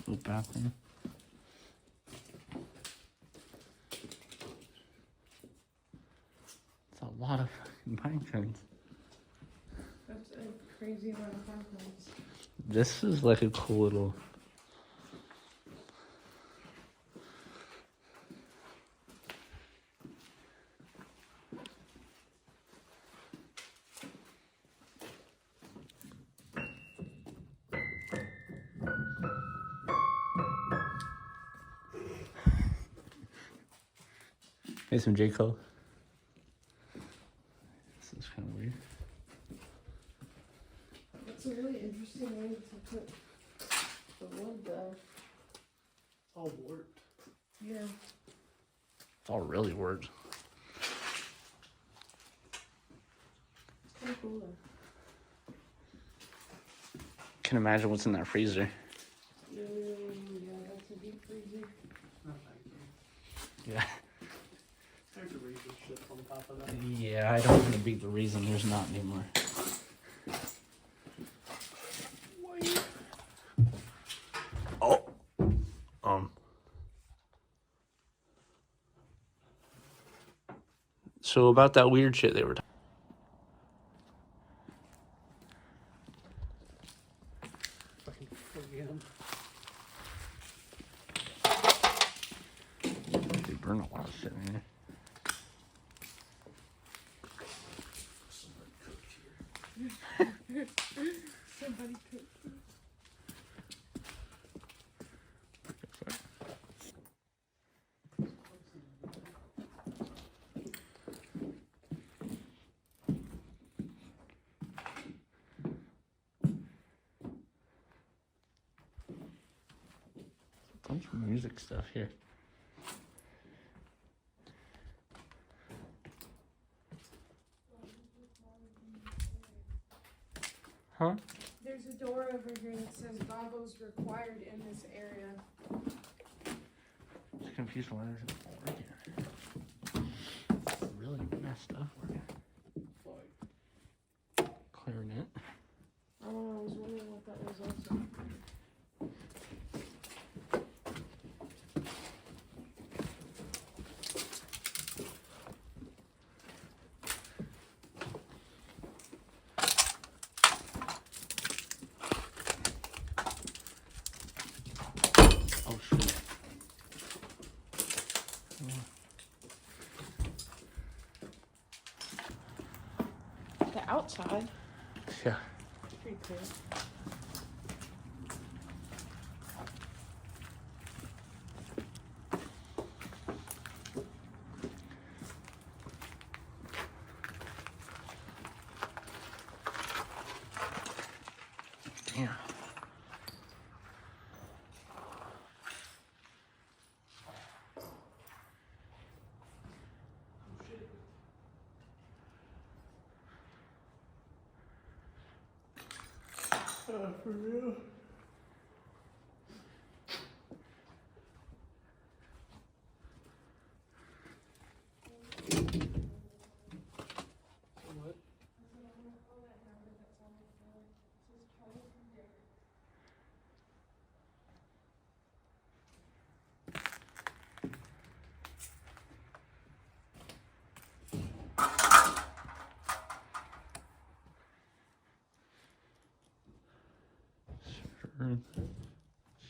the bathroom. It's a lot of fucking pine cones. That's a crazy amount of pine cones. This is like a cool little... Hey, some J. Cole. This is kind of weird. It's a really interesting way to put the wood, though. It's all warped. Yeah. It's all really words. It's kind of cool, though. Can imagine what's in that freezer. Yeah, that's a deep freezer. Not that good. Yeah. There's a reason shit on top of that. Yeah, I don't want to be the reason there's not anymore. Oh. So about that weird shit they were talking. Fucking again. They burn a lot of shit in here. Somebody cooked. A bunch of music stuff here. Huh? There's a door over here that says goggles required in this area. I'm confused why there's a working. It's really messed up working. Clarinet. I don't know, I was wondering what that was also. Oh shoot. The outside. Yeah. Pretty clear. Damn. For real? What?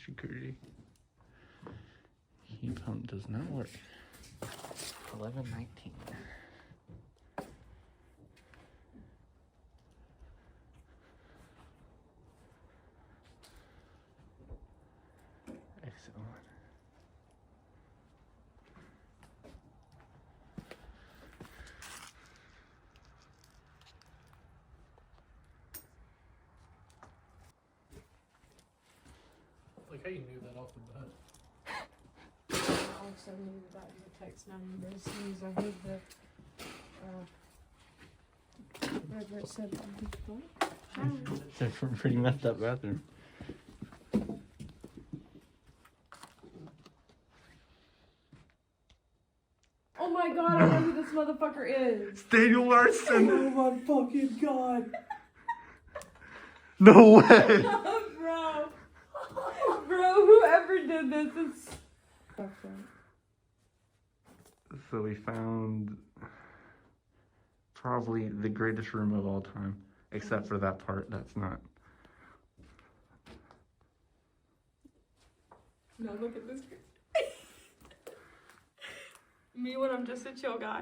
Security. Heat pump does not work. 1119. Excellent. Like how you knew that off the bat. I also knew about your text number as soon as I heard the, whatever it said. It's a pretty messed up bathroom. Oh my god, I know who this motherfucker is. Daniel Larson! Oh my fucking god! No way! Bro. Bro, whoever did this is fucked up. So we found probably the greatest room of all time, except for that part that's not. No, look at this. Me when I'm just a chill guy.